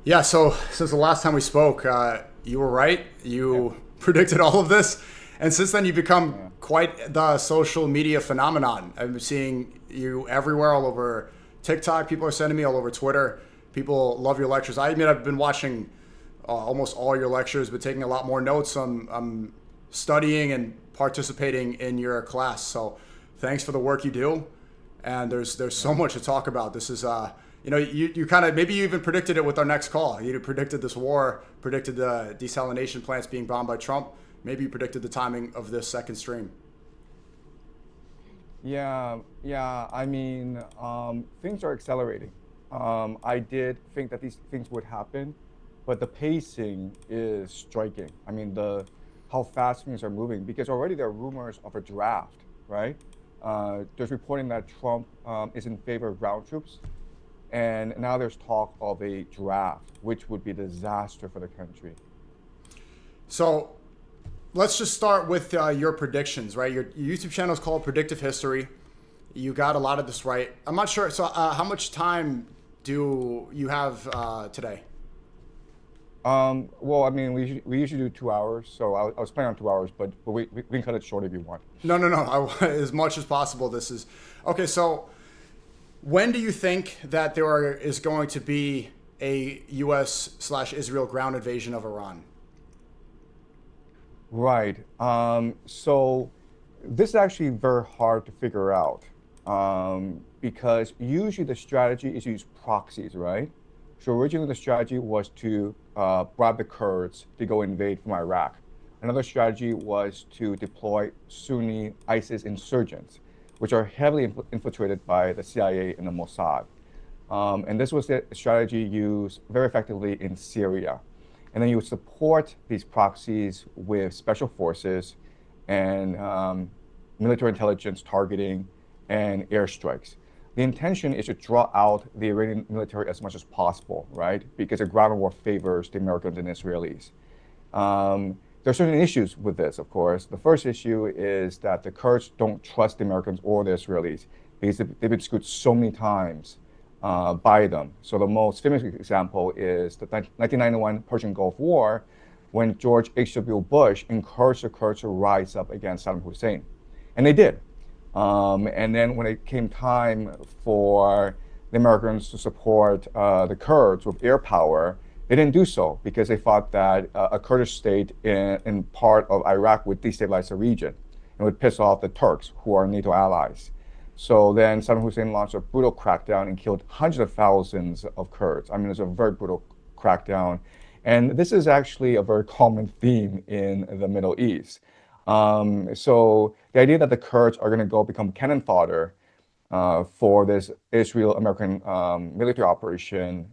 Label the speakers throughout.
Speaker 1: Yeah, so since the last time we spoke, you were right.
Speaker 2: Yeah,
Speaker 1: You predicted all of this. And since then, you've become
Speaker 2: yeah,
Speaker 1: quite the social media phenomenon. I'm seeing you everywhere, all over TikTok. People are sending me all over Twitter. People love your lectures. I admit I've been watching almost all your lectures, but taking a lot more notes. I'm studying and participating in your class. So thanks for the work you do. And there's so
Speaker 2: yeah.
Speaker 1: much to talk about. This is you kind of, maybe you even predicted it with our next call. You predicted this war, predicted the desalination plants being bombed by Trump. Maybe you predicted the timing of this second stream.
Speaker 2: Yeah. I mean, things are accelerating. I did think that these things would happen, but the pacing is striking. I mean, the how fast things are moving because already there are rumors of a draft, right? There's reporting that Trump is in favor of ground troops, and now there's talk of a draft, which would be a disaster for the country.
Speaker 1: So let's just start with your predictions, right? Your YouTube channel is called Predictive History. You got a lot of this right. I'm not sure. So how much time do you have today?
Speaker 2: Well, I mean, we usually do 2 hours, so I was planning on 2 hours, but we can cut it short if you want.
Speaker 1: No, no, no. As much as possible. This is okay. So when do you think that is going to be a U.S./Israel ground invasion of Iran?
Speaker 2: Right. So this is actually very hard to figure out because usually the strategy is to use proxies, right? So originally the strategy was to bribe the Kurds to go invade from Iraq. Another strategy was to deploy Sunni ISIS insurgents, which are heavily infiltrated by the CIA and the Mossad. And this was the strategy used very effectively in Syria. And then you would support these proxies with special forces and military intelligence targeting and airstrikes. The intention is to draw out the Iranian military as much as possible, right? Because a ground war favors the Americans and Israelis. There are certain issues with this, of course. The first issue is that the Kurds don't trust the Americans or the Israelis because they've been screwed so many times by them. So the most famous example is the 1991 Persian Gulf War, when George H.W. Bush encouraged the Kurds to rise up against Saddam Hussein. And they did. And then when it came time for the Americans to support the Kurds with air power, they didn't do so because they thought that a Kurdish state in part of Iraq would destabilize the region and would piss off the Turks, who are NATO allies. So then Saddam Hussein launched a brutal crackdown and killed hundreds of thousands of Kurds. I mean, it's a very brutal crackdown. And this is actually a very common theme in the Middle East. So the idea that the Kurds are going to go become cannon fodder for this Israel-American military operation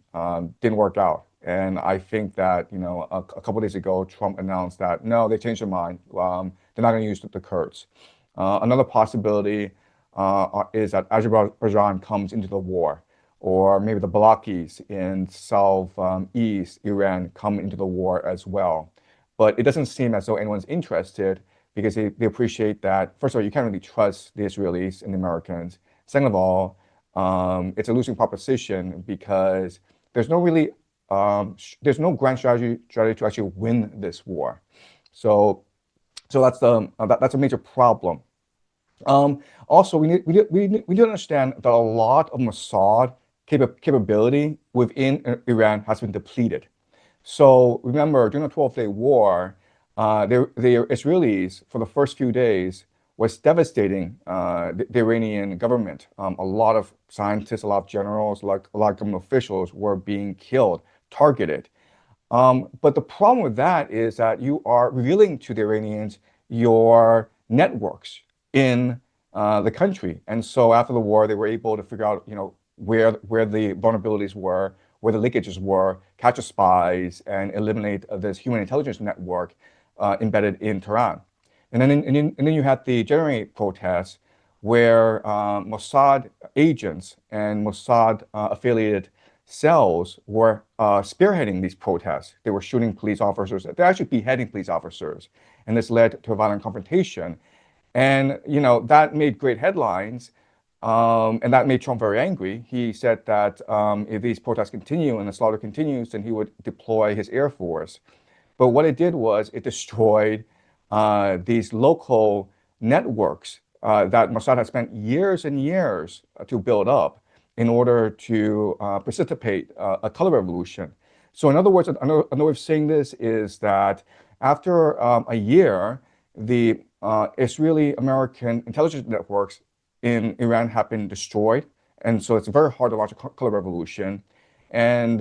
Speaker 2: didn't work out. And I think that, a couple of days ago, Trump announced that, no, they changed their mind. They're not going to use the Kurds. Another possibility is that Azerbaijan comes into the war, or maybe the Balakis in southeast Iran come into the war as well. But it doesn't seem as though anyone's interested because they appreciate that, first of all, you can't really trust the Israelis and the Americans. Second of all, it's a losing proposition because there's no really, there's no grand strategy to actually win this war. So that's a major problem. Also, we need to understand that a lot of Mossad capability within Iran has been depleted. So remember, during the 12-day war, the Israelis, for the first few days, was devastating the Iranian government. A lot of scientists, a lot of generals, like a lot of government officials were being killed, targeted. But the problem with that is that you are revealing to the Iranians your networks in the country. And so after the war, they were able to figure out, where the vulnerabilities were, where the leakages were, catch the spies, and eliminate this human intelligence network embedded in Tehran. And then you had the January protests where Mossad agents and Mossad affiliated cells were spearheading these protests. They were shooting police officers. They're actually beheading police officers. And this led to a violent confrontation. And, that made great headlines. And that made Trump very angry. He said that if these protests continue and the slaughter continues, then he would deploy his Air Force. But what it did was it destroyed these local networks that Mossad had spent years and years to build up in order to precipitate a color revolution. So in other words, another way of saying this is that after a year, the Israeli-American intelligence networks in Iran have been destroyed. And so it's very hard to launch a color revolution. And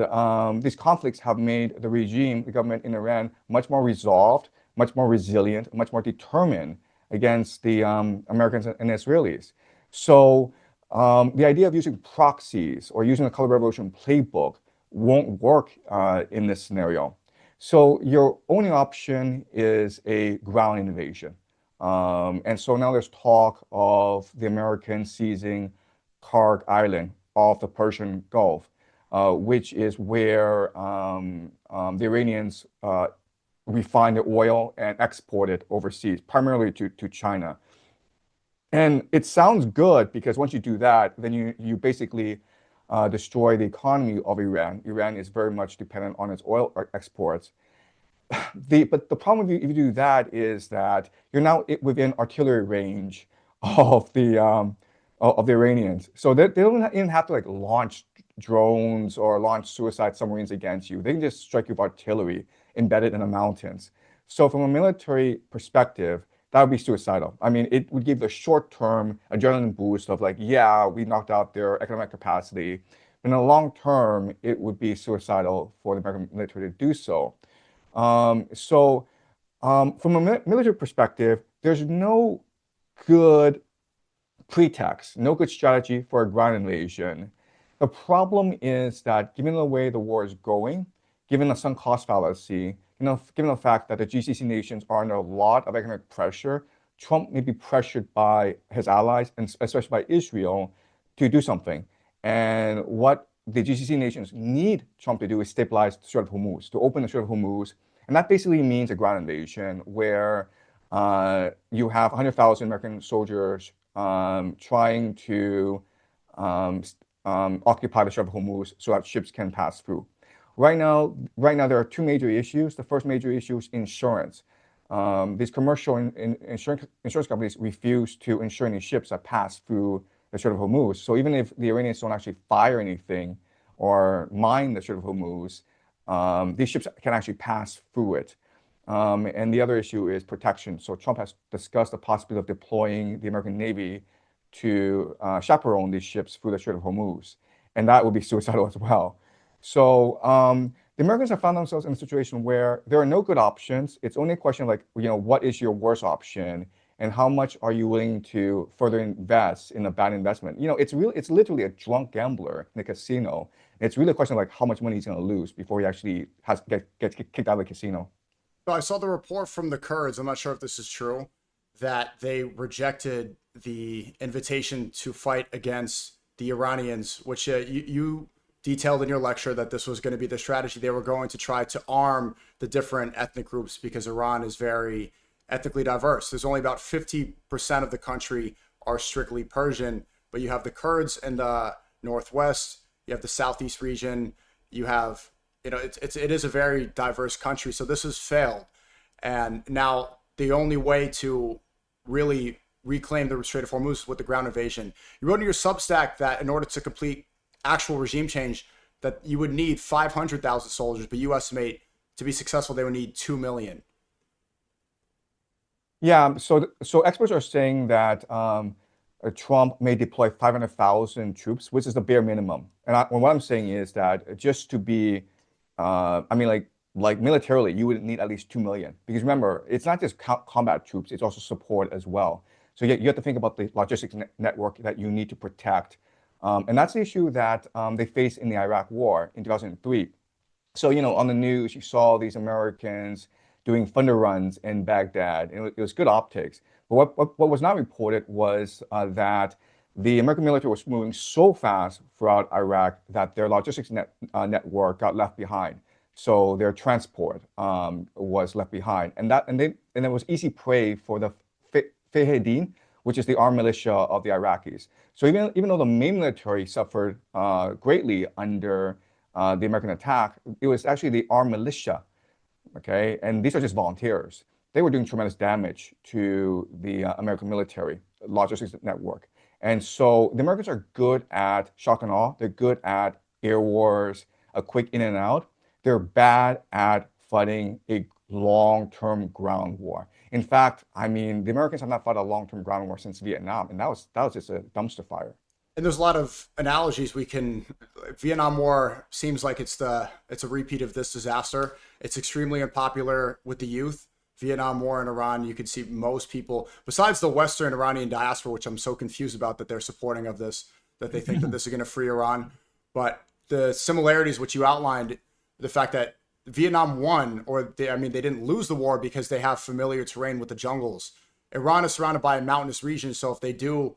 Speaker 2: these conflicts have made the regime, the government in Iran, much more resolved, much more resilient, much more determined against the Americans and Israelis. So the idea of using proxies or using the color revolution playbook won't work in this scenario. So your only option is a ground invasion. And so now there's talk of the Americans seizing Karg Island off the Persian Gulf, which is where the Iranians refine the oil and export it overseas, primarily to China. And it sounds good because once you do that, then you basically destroy the economy of Iran. Iran is very much dependent on its oil exports. But the problem if you do that is that you're now within artillery range of the Iranians. So they don't even have to like launch drones or launch suicide submarines against you. They can just strike you with artillery embedded in the mountains. So from a military perspective, that would be suicidal. I mean, it would give the short-term adrenaline boost of like, yeah, we knocked out their economic capacity. But in the long term, it would be suicidal for the American military to do so. From a military perspective, there's no good pretext, no good strategy for a ground invasion. The problem is that given the way the war is going, given the sunk cost fallacy, given the fact that the GCC nations are under a lot of economic pressure, Trump may be pressured by his allies, and especially by Israel, to do something. And what the GCC nations need Trump to do is stabilize the Strait of Hormuz, to open the Strait of Hormuz. And that basically means a ground invasion where you have 100,000 American soldiers trying to occupy the Strait of Hormuz so that ships can pass through. Right now, there are two major issues. The first major issue is insurance. These commercial insurance companies refuse to insure any ships that pass through the Strait of Hormuz. So even if the Iranians don't actually fire anything or mine the Strait of Hormuz, these ships can actually pass through it. And the other issue is protection. So Trump has discussed the possibility of deploying the American Navy to chaperone these ships through the Strait of Hormuz. And that would be suicidal as well. So the Americans have found themselves in a situation where there are no good options. It's only a question of like, what is your worst option? And how much are you willing to further invest in a bad investment? It's literally a drunk gambler in a casino. It's really a question of like how much money he's going to lose before he actually gets kicked out of the casino.
Speaker 1: So I saw the report from the Kurds. I'm not sure if this is true, that they rejected the invitation to fight against the Iranians, which you detailed in your lecture that this was going to be the strategy. They were going to try to arm the different ethnic groups because Iran is very ethnically diverse. There's only about 50% of the country are strictly Persian, but you have the Kurds in the northwest, you have the southeast region, you have, it is a very diverse country. So this has failed. And now the only way to really reclaim the Strait of Hormuz is with the ground invasion. You wrote in your Substack that in order to complete actual regime change, that you would need 500,000 soldiers, but you estimate to be successful, they would need 2 million.
Speaker 2: Yeah, so experts are saying that Trump may deploy 500,000 troops, which is the bare minimum. And what I'm saying is that just to be, like militarily, you would need at least 2 million. Because remember, it's not just combat troops, it's also support as well. So you have to think about the logistics network that you need to protect. And that's the issue that they faced in the Iraq War in 2003. So, on the news, you saw these Americans doing thunder runs in Baghdad. And it was good optics. But what was not reported was that the American military was moving so fast throughout Iraq that their logistics network got left behind. So their transport was left behind. And it was easy prey for the Fahedin, which is the armed militia of the Iraqis. So even though the main military suffered greatly under the American attack, it was actually the armed militia, okay? And these are just volunteers. They were doing tremendous damage to the American military logistics network. And so the Americans are good at shock and awe. They're good at air wars, a quick in and out. They're bad at fighting a long-term ground war. In fact, I mean, the Americans have not fought a long-term ground war since Vietnam, and that was just a dumpster fire.
Speaker 1: And there's a lot of analogies we can. Vietnam War seems like it's a repeat of this disaster. It's extremely unpopular with the youth. Vietnam War in Iran, you can see most people, besides the Western Iranian diaspora, which I'm so confused about that they're supporting of this, that they think that this is going to free Iran. But the similarities which you outlined, the fact that Vietnam won, or they didn't lose the war because they have familiar terrain with the jungles. Iran is surrounded by a mountainous region, so if they do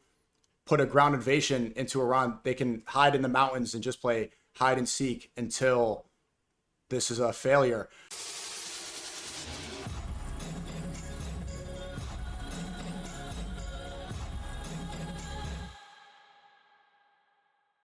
Speaker 1: put a ground invasion into Iran, they can hide in the mountains and just play hide and seek until this is a failure.